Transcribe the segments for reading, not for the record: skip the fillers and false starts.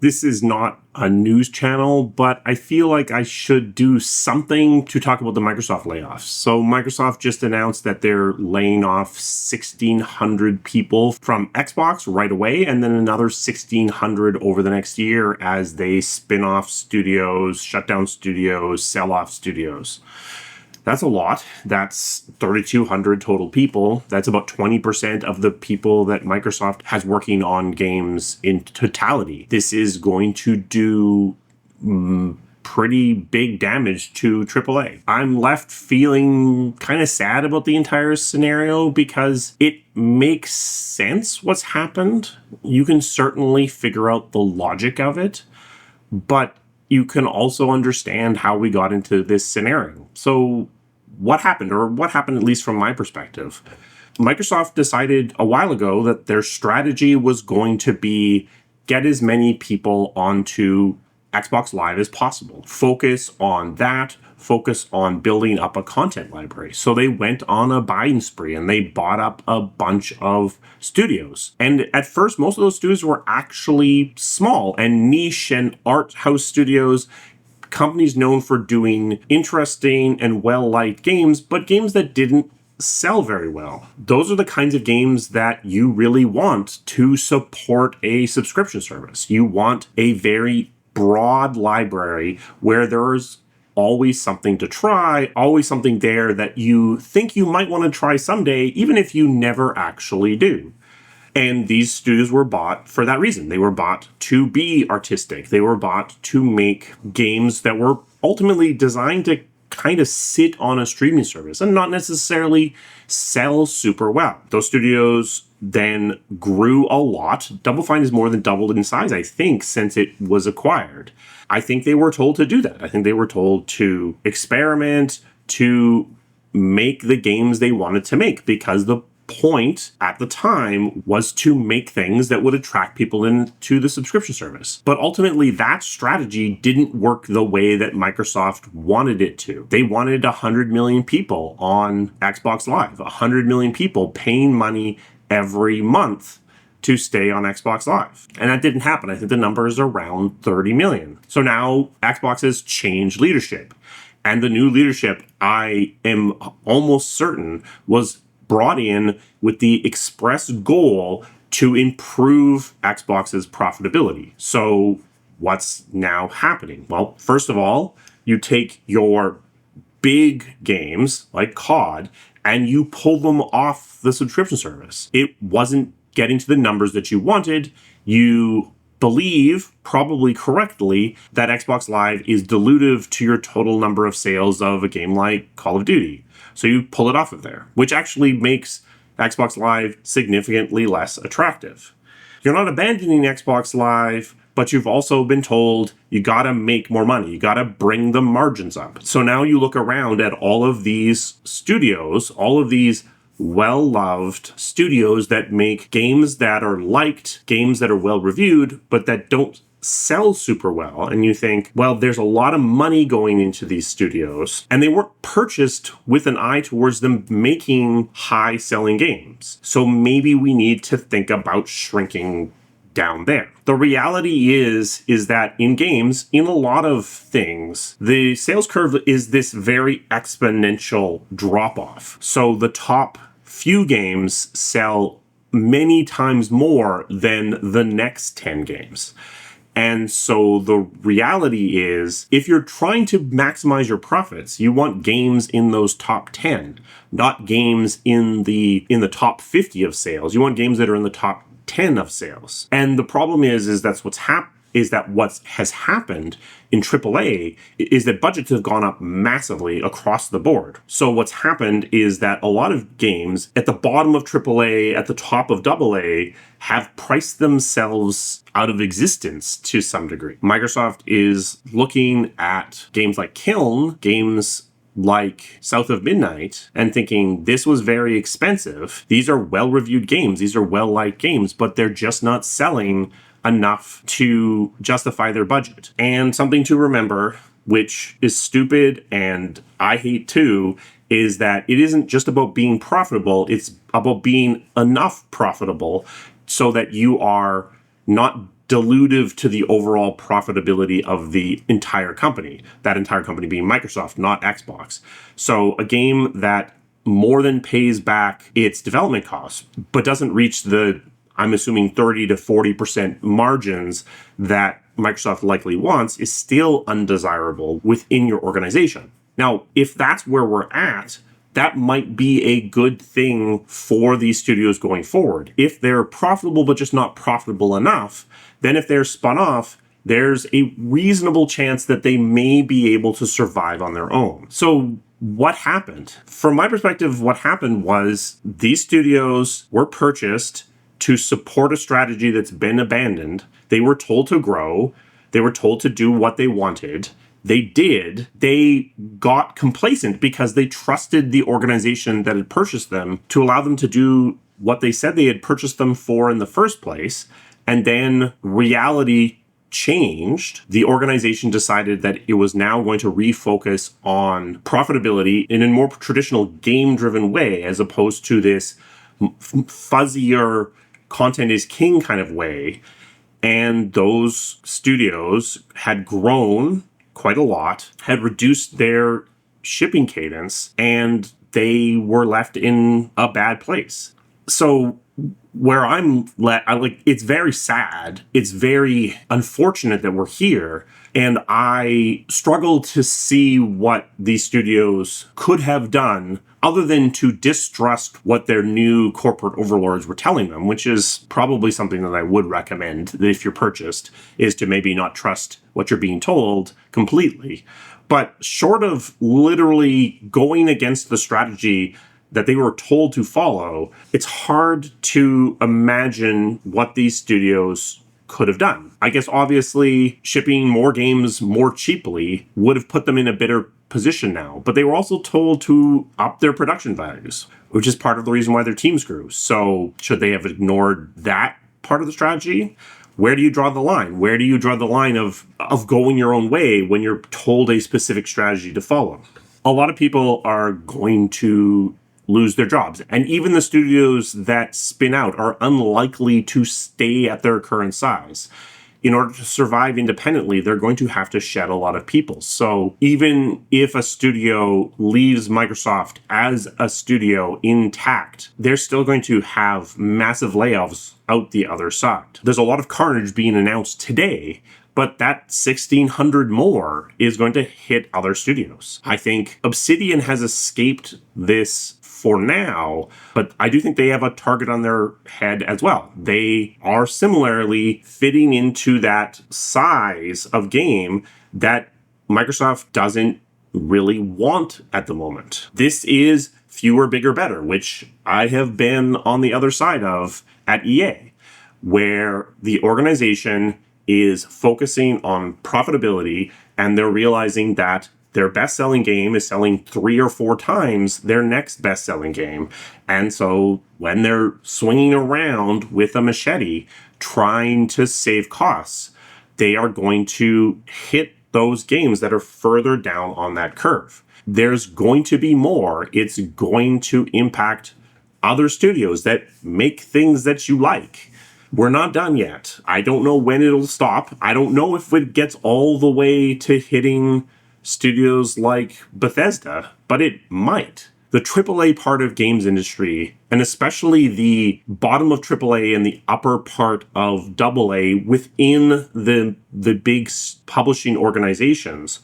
This is not a news channel, but I feel like I should do something to talk about the Microsoft layoffs. So Microsoft just announced that they're laying off 1,600 people from Xbox right away, and then another 1,600 over the next year as they spin off studios, shut down studios, sell off studios. That's a lot. That's 3,200 total people. That's about 20% of the people that Microsoft has working on games in totality. This is going to do pretty big damage to AAA. I'm left feeling kind of sad about the entire scenario because it makes sense what's happened. You can certainly figure out the logic of it, but you can also understand how we got into this scenario. So what happened at least from my perspective? Microsoft decided a while ago that their strategy was going to be get as many people onto Xbox Live as possible. Focus on that. Focus on building up a content library. So they went on a buying spree and they bought up a bunch of studios. And at first, most of those studios were actually small and niche and art house studios, companies known for doing interesting and well-liked games, but games that didn't sell very well. Those are the kinds of games that you really want to support a subscription service. You want a very broad library where there's always something to try, always something there that you think you might want to try someday, even if you never actually do. And these studios were bought for that reason. They were bought to be artistic. They were bought to make games that were ultimately designed to kind of sit on a streaming service and not necessarily sell super well. Those studios then grew a lot. Double Fine has more than doubled in size, I think, since it was acquired. I think they were told to do that. I think they were told to experiment, to make the games they wanted to make, because the point at the time was to make things that would attract people into the subscription service. But ultimately, that strategy didn't work the way that Microsoft wanted it to. They wanted 100 million people on Xbox Live, 100 million people paying money every month to stay on Xbox Live. And that didn't happen. I think the number is around 30 million. So now Xbox has changed leadership. And the new leadership, I am almost certain, was brought in with the express goal to improve Xbox's profitability. So what's now happening? Well, first of all, you take your big games like COD and you pull them off the subscription service. It wasn't getting to the numbers that you wanted. You believe, probably correctly, that Xbox Live is dilutive to your total number of sales of a game like Call of Duty. So you pull it off of there, which actually makes Xbox Live significantly less attractive. You're not abandoning Xbox Live, but you've also been told you gotta make more money. You gotta bring the margins up. So now you look around at all of these studios, all of these well-loved studios that make games that are liked, games that are well-reviewed, but that don't sell super well, and you think, well, there's a lot of money going into these studios, and they weren't purchased with an eye towards them making high-selling games. So maybe we need to think about shrinking down there. The reality is that in games, in a lot of things, the sales curve is this very exponential drop-off. So the top few games sell many times more than the next 10 games. And so the reality is, if you're trying to maximize your profits, you want games in those top 10, not games in the top 50 of sales. You want games that are in the top 10 of sales. And the problem is what has happened in AAA is that budgets have gone up massively across the board. So what's happened is that a lot of games at the bottom of AAA, at the top of AA, have priced themselves out of existence to some degree. Microsoft is looking at games like Kiln, games like South of Midnight, and thinking this was very expensive. These are well-reviewed games. These are well-liked games, but they're just not selling enough to justify their budget. And something to remember, which is stupid and I hate too, is that it isn't just about being profitable, it's about being enough profitable so that you are not dilutive to the overall profitability of the entire company, that entire company being Microsoft, not Xbox. So a game that more than pays back its development costs, but doesn't reach the, I'm assuming, 30 to 40% margins that Microsoft likely wants, is still undesirable within your organization. Now, if that's where we're at, that might be a good thing for these studios going forward. If they're profitable but just not profitable enough, then if they're spun off, there's a reasonable chance that they may be able to survive on their own. So what happened? From my perspective, what happened was these studios were purchased to support a strategy that's been abandoned. They were told to grow. They were told to do what they wanted. They did. They got complacent because they trusted the organization that had purchased them to allow them to do what they said they had purchased them for in the first place. And then reality changed. The organization decided that it was now going to refocus on profitability in a more traditional game-driven way, as opposed to this fuzzier content is king kind of way. And those studios had grown quite a lot, had reduced their shipping cadence, and they were left in a bad place. So where it's very sad. It's very unfortunate that we're here. And I struggle to see what these studios could have done other than to distrust what their new corporate overlords were telling them, which is probably something that I would recommend that if you're purchased, is to maybe not trust what you're being told completely. But short of literally going against the strategy that they were told to follow, it's hard to imagine what these studios could have done. I guess obviously shipping more games more cheaply would have put them in a better position now, but they were also told to up their production values, which is part of the reason why their teams grew. So should they have ignored that part of the strategy? Where do you draw the line? Where do you draw the line of going your own way when you're told a specific strategy to follow? A lot of people are going to lose their jobs. And even the studios that spin out are unlikely to stay at their current size. In order to survive independently, they're going to have to shed a lot of people. So even if a studio leaves Microsoft as a studio intact, they're still going to have massive layoffs out the other side. There's a lot of carnage being announced today, but that 1,600 more is going to hit other studios. I think Obsidian has escaped this for now, but I do think they have a target on their head as well. They are similarly fitting into that size of game that Microsoft doesn't really want at the moment. This is fewer, bigger, better, which I have been on the other side of at EA, where the organization is focusing on profitability and they're realizing that their best-selling game is selling 3 or 4 times their next best-selling game. And so when they're swinging around with a machete trying to save costs, they are going to hit those games that are further down on that curve. There's going to be more. It's going to impact other studios that make things that you like. We're not done yet. I don't know when it'll stop. I don't know if it gets all the way to hitting studios like Bethesda, but it might. The AAA part of games industry, and especially the bottom of AAA and the upper part of AA within the big publishing organizations,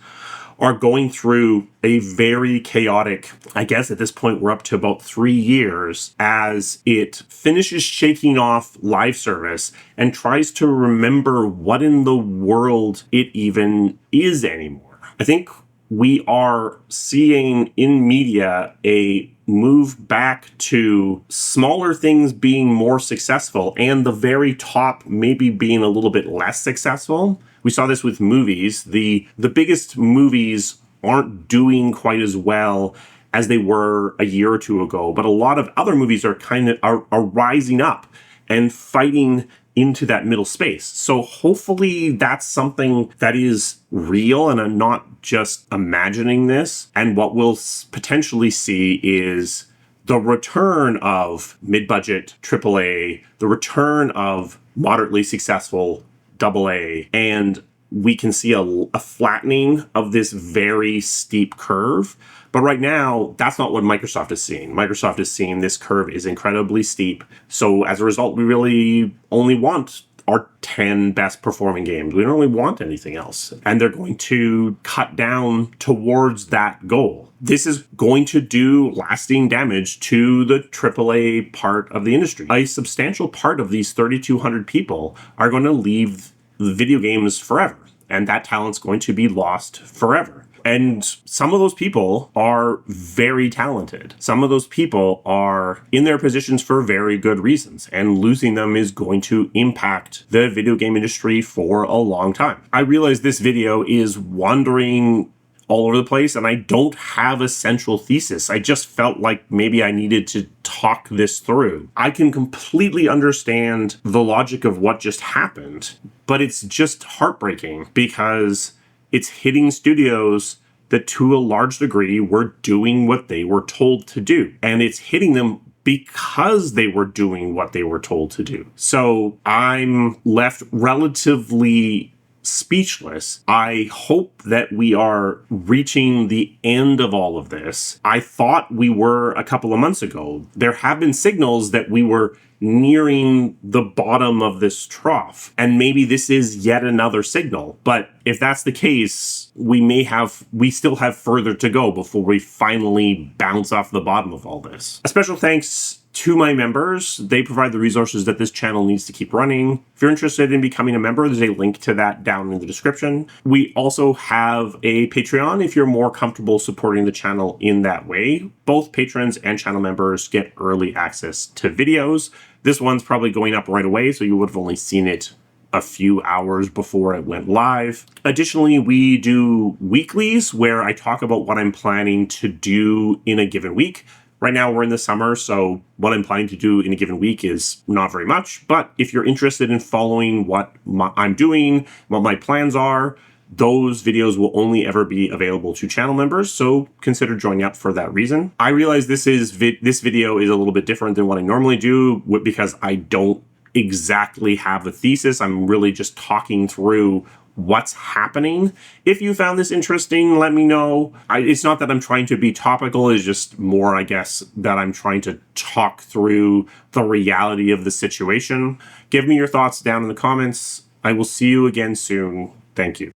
are going through a very chaotic, I guess at this point we're up to about 3 years, as it finishes shaking off live service and tries to remember what in the world it even is anymore. I think we are seeing in media a move back to smaller things being more successful and the very top maybe being a little bit less successful. We saw this with movies. The biggest movies aren't doing quite as well as they were a year or two ago, but a lot of other movies are are rising up and fighting into that middle space. So hopefully that's something that is real and I'm not just imagining this. And what we'll potentially see is the return of mid-budget AAA, the return of moderately successful AA, and we can see a flattening of this very steep curve. But right now, that's not what Microsoft is seeing. Microsoft is seeing this curve is incredibly steep. So as a result, we really only want our 10 best performing games. We don't really want anything else. And they're going to cut down towards that goal. This is going to do lasting damage to the AAA part of the industry. A substantial part of these 3,200 people are going to leave video games forever. And that talent's going to be lost forever. And some of those people are very talented. Some of those people are in their positions for very good reasons, and losing them is going to impact the video game industry for a long time. I realize this video is wandering all over the place, and I don't have a central thesis. I just felt like maybe I needed to talk this through. I can completely understand the logic of what just happened, but it's just heartbreaking because it's hitting studios that to a large degree were doing what they were told to do. And it's hitting them because they were doing what they were told to do. So I'm left relatively speechless. I hope that we are reaching the end of all of this. I thought we were a couple of months ago. There have been signals that we were nearing the bottom of this trough. And maybe this is yet another signal. But if that's the case, we still have further to go before we finally bounce off the bottom of all this. A special thanks to my members. They provide the resources that this channel needs to keep running. If you're interested in becoming a member, there's a link to that down in the description. We also have a Patreon if you're more comfortable supporting the channel in that way. Both patrons and channel members get early access to videos. This one's probably going up right away, so you would have only seen it a few hours before it went live. Additionally, we do weeklies where I talk about what I'm planning to do in a given week. Right now we're in the summer, so what I'm planning to do in a given week is not very much. But if you're interested in following what I'm doing, what my plans are, those videos will only ever be available to channel members, so consider joining up for that reason. I realize this video is a little bit different than what I normally do because I don't exactly have a thesis. I'm really just talking through what's happening. If you found this interesting, let me know. It's not that I'm trying to be topical, it's just more, I guess, that I'm trying to talk through the reality of the situation. Give me your thoughts down in the comments. I will see you again soon. Thank you.